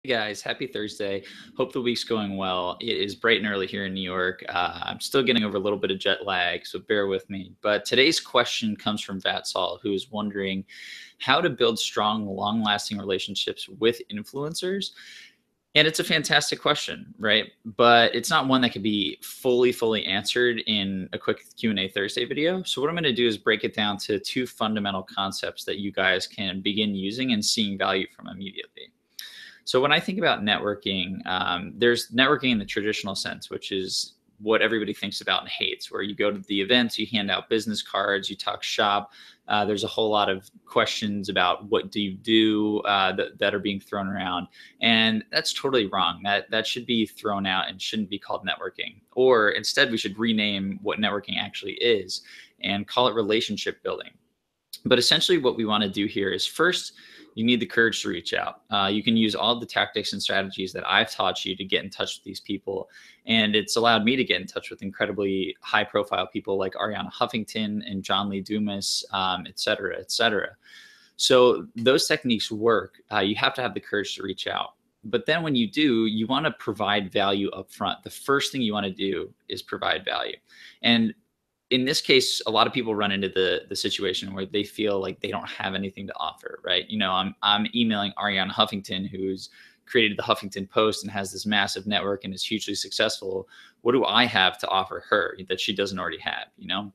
Hey guys, happy Thursday. Hope the week's going well. It is bright and early here in New York. I'm still getting over a little bit of jet lag, so bear with me. But today's question comes from Vatsal, who is wondering how to build strong, long lasting relationships with influencers. And it's a fantastic question, right? But it's not one that can be fully answered in a quick Q&A Thursday video. So what I'm going to do is break it down to two fundamental concepts that you guys can begin using and seeing value from immediately. So when I think about networking, there's networking in the traditional sense, which is what everybody thinks about and hates, where you go to the events, you hand out business cards, you talk shop. There's a whole lot of questions about what do you do that are being thrown around, and that's totally wrong. That should be thrown out and shouldn't be called networking. Or instead, we should rename what networking actually is and call it relationship building. But essentially, what we want to do here is first, you need the courage to reach out. You can use all the tactics and strategies that I've taught you to get in touch with these people. And it's allowed me to get in touch with incredibly high profile people like Arianna Huffington and John Lee Dumas, et cetera, et cetera. So those techniques work. You have to have the courage to reach out. But then when you do, you want to provide value up front. The first thing you want to do is provide value. And in this case, a lot of people run into the situation where they feel like they don't have anything to offer, right? You know, I'm emailing Arianna Huffington, who's created the Huffington Post and has this massive network and is hugely successful. What do I have to offer her that she doesn't already have? You know,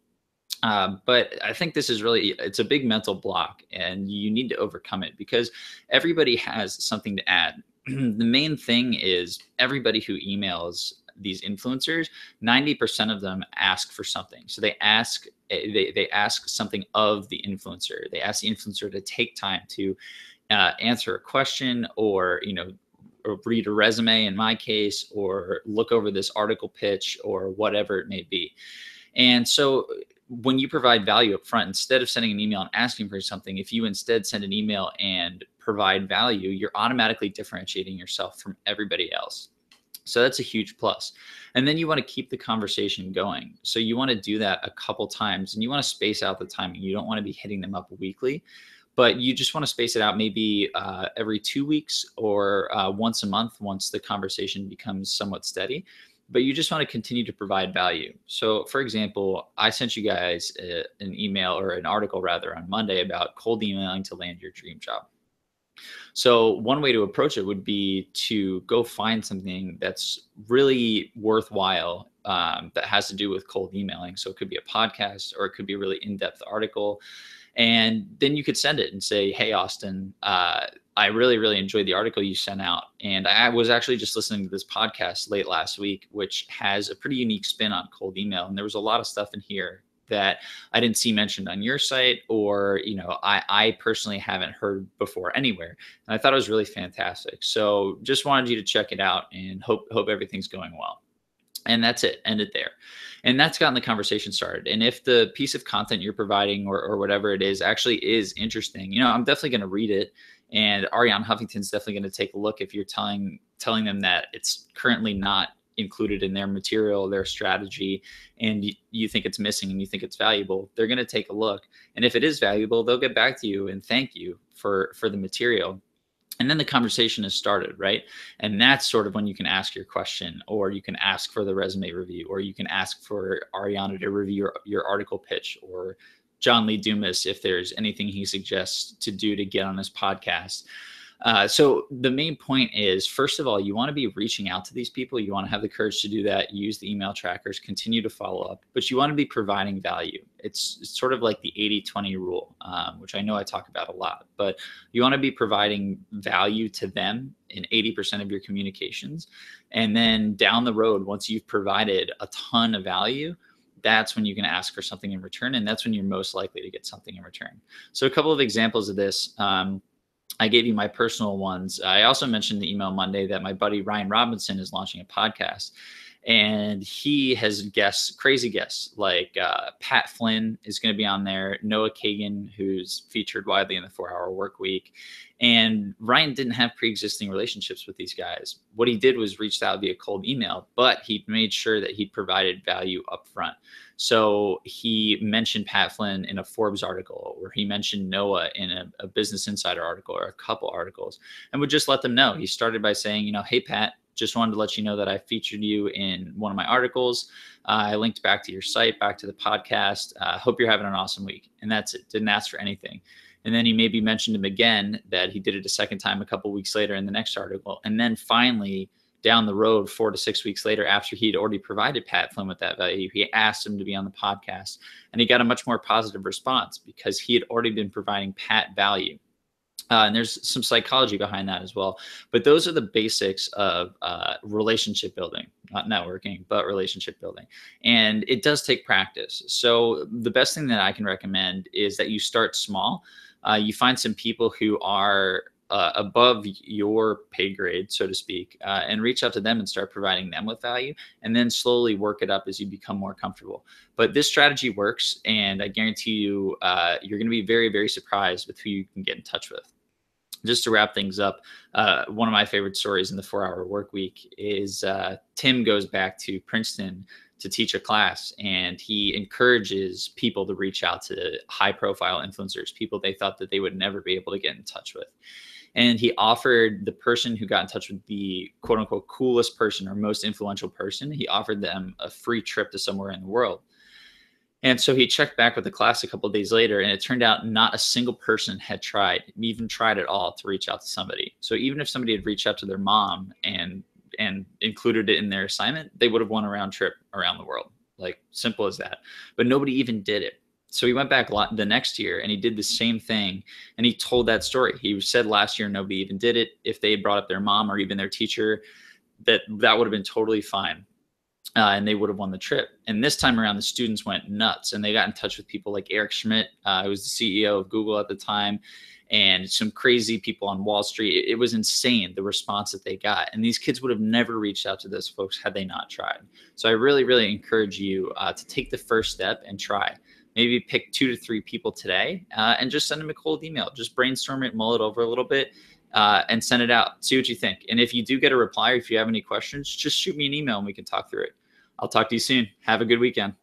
but I think this is it's a big mental block, and you need to overcome it because everybody has something to add. The main thing is everybody who emails these influencers, 90% of them ask for something. So they ask something of the influencer. They ask the influencer to take time to answer a question, or or read a resume in my case, or look over this article pitch, or whatever it may be. And so when you provide value up front, instead of sending an email and asking for something, if you instead send an email and provide value, you're automatically differentiating yourself from everybody else. So that's a huge plus. And then you want to keep the conversation going. So you want to do that a couple times, and you want to space out the timing. You don't want to be hitting them up weekly, but you just want to space it out maybe every 2 weeks, or once a month once the conversation becomes somewhat steady. But you just want to continue to provide value. So for example, I sent you guys an email, or an article rather, on Monday about cold emailing to land your dream job. So one way to approach it would be to go find something that's really worthwhile, that has to do with cold emailing. So it could be a podcast, or it could be a really in-depth article. And then you could send it and say, hey, Austin, I really enjoyed the article you sent out. And I was actually just listening to this podcast late last week, which has a pretty unique spin on cold email. And there was a lot of stuff in here that I didn't see mentioned on your site, or I personally haven't heard before anywhere. And I thought it was really fantastic. So just wanted you to check it out, and hope everything's going well. And that's it. End it there. And that's gotten the conversation started. And if the piece of content you're providing, or whatever it is, actually is interesting, I'm definitely going to read it. And Arianna Huffington's definitely going to take a look if you're telling them that it's currently not included in their material, their strategy, and you think it's missing and you think it's valuable. They're going to take a look. And if it is valuable, they'll get back to you and thank you for the material. And then the conversation is started, right? And that's sort of when you can ask your question, or you can ask for the resume review, or you can ask for Arianna to review your article pitch, or John Lee Dumas, if there's anything he suggests to do to get on this podcast. So the main point is, first of all, you want to be reaching out to these people. You want to have the courage to do that. Use the email trackers, continue to follow up, but you want to be providing value. It's sort of like the 80-20 rule, which I know I talk about a lot, but you want to be providing value to them in 80% of your communications. And then down the road, once you've provided a ton of value, that's when you can ask for something in return. And that's when you're most likely to get something in return. So a couple of examples of this. I gave you my personal ones. I also mentioned the email Monday that my buddy Ryan Robinson is launching a podcast. And he has guests, crazy guests, like Pat Flynn is going to be on there, Noah Kagan, who's featured widely in the 4-Hour Work Week. And Ryan didn't have pre-existing relationships with these guys. What he did was reached out via cold email, but he made sure that he provided value up front. So he mentioned Pat Flynn in a Forbes article, or he mentioned Noah in a Business Insider article, or a couple articles, and would just let them know. He started by saying, hey, Pat, just wanted to let you know that I featured you in one of my articles. I linked back to your site, back to the podcast. Hope you're having an awesome week. And that's it. Didn't ask for anything. And then he maybe mentioned him again, that he did it a second time a couple of weeks later in the next article. And then finally, down the road, 4 to 6 weeks later, after he'd already provided Pat Flynn with that value, he asked him to be on the podcast. And he got a much more positive response because he had already been providing Pat value. And there's some psychology behind that as well. But those are the basics of relationship building, not networking, but relationship building. And it does take practice. So the best thing that I can recommend is that you start small. You find some people who are above your pay grade, so to speak, and reach out to them and start providing them with value, and then slowly work it up as you become more comfortable. But this strategy works, and I guarantee you, you're going to be very, very surprised with who you can get in touch with. Just to wrap things up, one of my favorite stories in the 4-Hour Work Week is Tim goes back to Princeton to teach a class, and he encourages people to reach out to high-profile influencers, people they thought that they would never be able to get in touch with. And he offered the person who got in touch with the quote unquote coolest person or most influential person, he offered them a free trip to somewhere in the world. And so he checked back with the class a couple of days later, and it turned out not a single person had even tried at all to reach out to somebody. So even if somebody had reached out to their mom and included it in their assignment, they would have won a round trip around the world. Like, simple as that. But nobody even did it. So he went back the next year and he did the same thing. And he told that story. He said last year nobody even did it. If they had brought up their mom or even their teacher, that would have been totally fine. And they would have won the trip. And this time around, the students went nuts, and they got in touch with people like Eric Schmidt, who was the CEO of Google at the time, and some crazy people on Wall Street. It was insane, the response that they got. And these kids would have never reached out to those folks had they not tried. So I really, really encourage you to take the first step and try. Maybe pick 2 to 3 people today and just send them a cold email. Just brainstorm it, mull it over a little bit, and send it out. See what you think. And if you do get a reply, or if you have any questions, just shoot me an email and we can talk through it. I'll talk to you soon. Have a good weekend.